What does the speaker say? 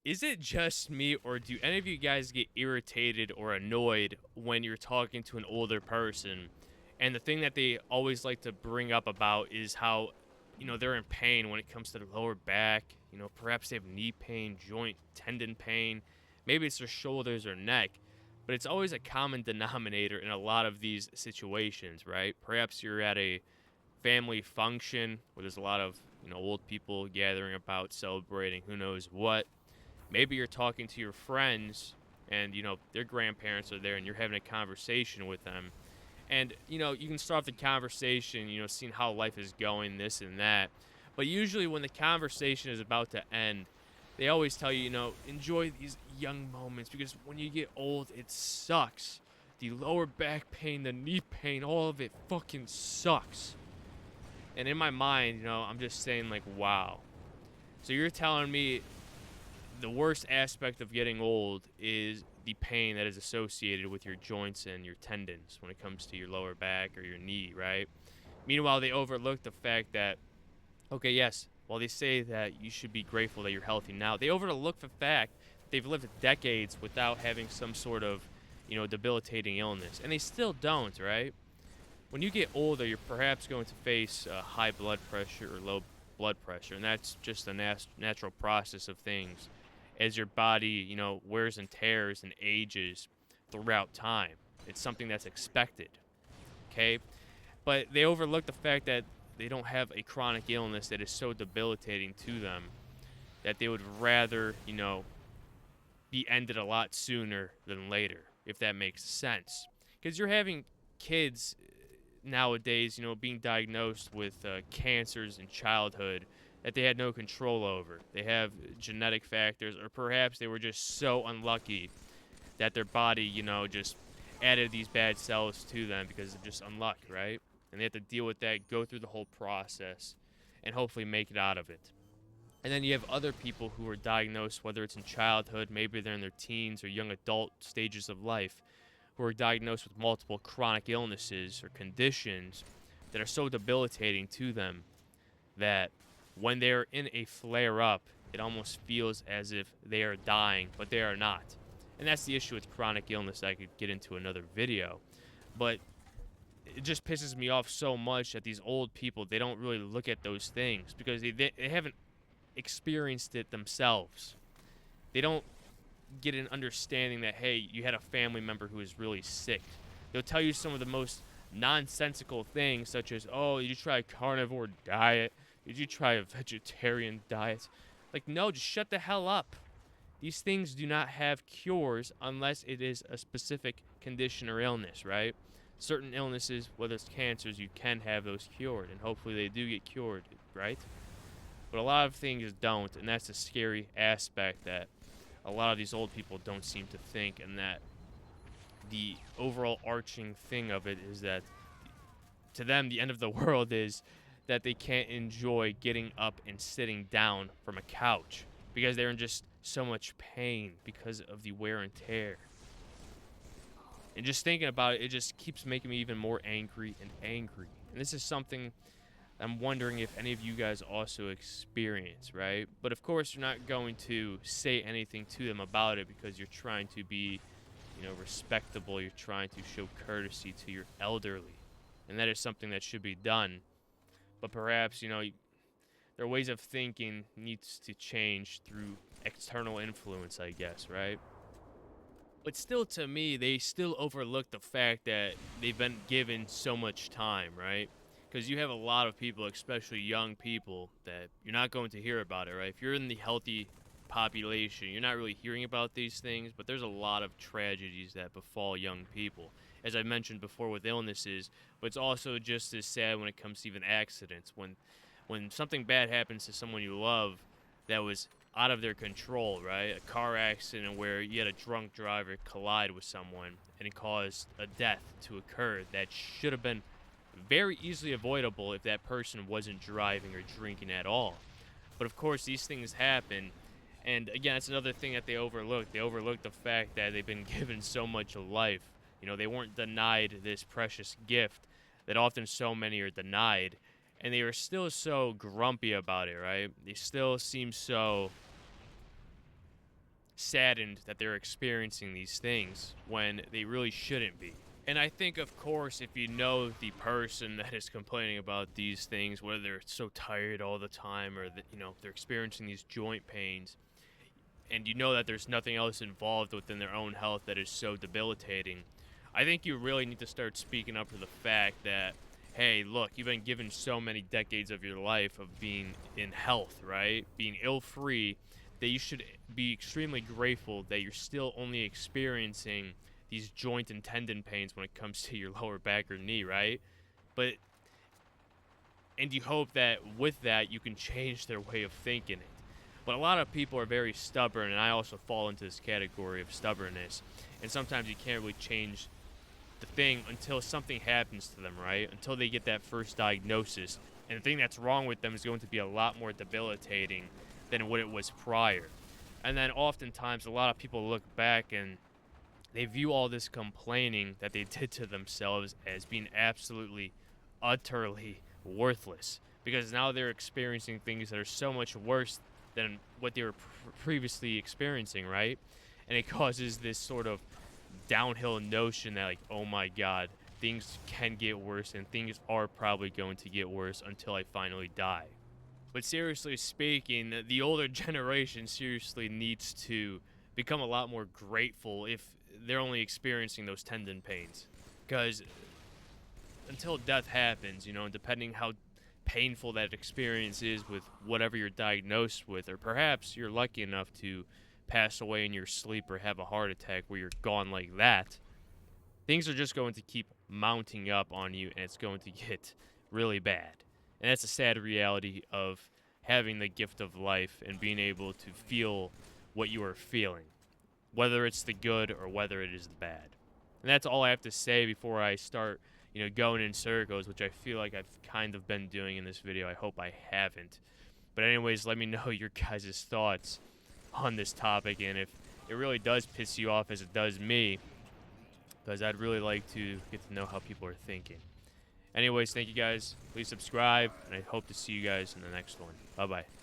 Is it just me, or do any of you guys get irritated or annoyed when you're talking to an older person? And the thing that they always like to bring up about is how, they're in pain when it comes to their lower back. Perhaps they have knee pain, joint, tendon pain. Maybe it's their shoulders or neck. But it's always a common denominator in a lot of these situations, right? Perhaps you're at a family function where there's a lot of, old people gathering about, celebrating who knows what. Maybe you're talking to your friends and their grandparents are there and you're having a conversation with them, and you can start the conversation, seeing how life is going, this and that. But usually when the conversation is about to end, they always tell you, enjoy these young moments, because when you get old it sucks. The lower back pain, the knee pain, all of it fucking sucks. And in my mind, I'm just saying, like, wow. So you're telling me the worst aspect of getting old is the pain that is associated with your joints and your tendons when it comes to your lower back or your knee, right? Meanwhile, they overlook the fact that, okay, yes, while they say that you should be grateful that you're healthy now, they overlook the fact that they've lived decades without having some sort of, debilitating illness. And they still don't, right? When you get older, you're perhaps going to face high blood pressure or low blood pressure, and that's just a natural process of things as your body, wears and tears and ages throughout time. It's something that's expected, okay? But they overlook the fact that they don't have a chronic illness that is so debilitating to them that they would rather, be ended a lot sooner than later, if that makes sense. Because you're having kids nowadays, being diagnosed with cancers in childhood that they had no control over. They have genetic factors, or perhaps they were just so unlucky that their body, just added these bad cells to them because of just unluck, right? And they have to deal with that, go through the whole process, and hopefully make it out of it. And then you have other people who are diagnosed, whether it's in childhood, maybe they're in their teens or young adult stages of life, who are diagnosed with multiple chronic illnesses or conditions that are so debilitating to them that when they're in a flare up, it almost feels as if they are dying, but they are not. And that's the issue with chronic illness. I could get into another video. But it just pisses me off so much that these old people, they don't really look at those things because they haven't experienced it themselves. They don't get an understanding that, hey, you had a family member who is really sick. They'll tell you some of the most nonsensical things, such as, oh, did you try a carnivore diet? Did you try a vegetarian diet? Like, no, just shut the hell up. These things do not have cures unless it is a specific condition or illness, right? Certain illnesses, whether it's cancers, you can have those cured, and hopefully they do get cured, right? But a lot of things don't, and that's a scary aspect that a lot of these old people don't seem to think, and that the overall arching thing of it is that to them the end of the world is that they can't enjoy getting up and sitting down from a couch because they're in just so much pain because of the wear and tear. And just thinking about it, it just keeps making me even more angry and angry. And this is something I'm wondering if any of you guys also experience, right? But of course, you're not going to say anything to them about it because you're trying to be, respectable. You're trying to show courtesy to your elderly. And that is something that should be done. But perhaps, their ways of thinking needs to change through external influence, I guess, right? But still, to me, they still overlook the fact that they've been given so much time, right? Because you have a lot of people, especially young people, that you're not going to hear about it, right? If you're in the healthy population, you're not really hearing about these things, but there's a lot of tragedies that befall young people, as I mentioned before, with illnesses. But it's also just as sad when it comes to even accidents. When something bad happens to someone you love that was out of their control, right? A car accident where you had a drunk driver collide with someone and it caused a death to occur that should have been very easily avoidable if that person wasn't driving or drinking at all. But of course, these things happen. And again, it's another thing that they overlook. They overlook the fact that they've been given so much life. They weren't denied this precious gift that often so many are denied. And they are still so grumpy about it, right? They still seem so saddened that they're experiencing these things when they really shouldn't be. And I think, of course, if you know the person that is complaining about these things, whether they're so tired all the time or that, they're experiencing these joint pains, and you know that there's nothing else involved within their own health that is so debilitating, I think you really need to start speaking up for the fact that, hey, look, you've been given so many decades of your life of being in health, right? Being ill-free, that you should be extremely grateful that you're still only experiencing these joint and tendon pains when it comes to your lower back or knee, right? But, and you hope that with that, you can change their way of thinking it. But a lot of people are very stubborn, and I also fall into this category of stubbornness. And sometimes you can't really change the thing until something happens to them, right? Until they get that first diagnosis. And the thing that's wrong with them is going to be a lot more debilitating than what it was prior. And then oftentimes a lot of people look back and they view all this complaining that they did to themselves as being absolutely, utterly worthless. Because now they're experiencing things that are so much worse than what they were previously experiencing, right? And it causes this sort of downhill notion that, like, oh my god, things can get worse and things are probably going to get worse until I finally die. But seriously speaking, the older generation seriously needs to become a lot more grateful if they're only experiencing those tendon pains. Because until death happens, depending how painful that experience is with whatever you're diagnosed with, or perhaps you're lucky enough to pass away in your sleep or have a heart attack where you're gone like that, things are just going to keep mounting up on you and it's going to get really bad. And that's a sad reality of having the gift of life and being able to feel what you are feeling, whether it's the good or whether it is the bad. And that's all I have to say before I start, going in circles, which I feel like I've kind of been doing in this video. I hope I haven't. But anyways, let me know your guys' thoughts on this topic, and if it really does piss you off as it does me, because I'd really like to get to know how people are thinking. Anyways, thank you guys. Please subscribe, and I hope to see you guys in the next one. Bye-bye.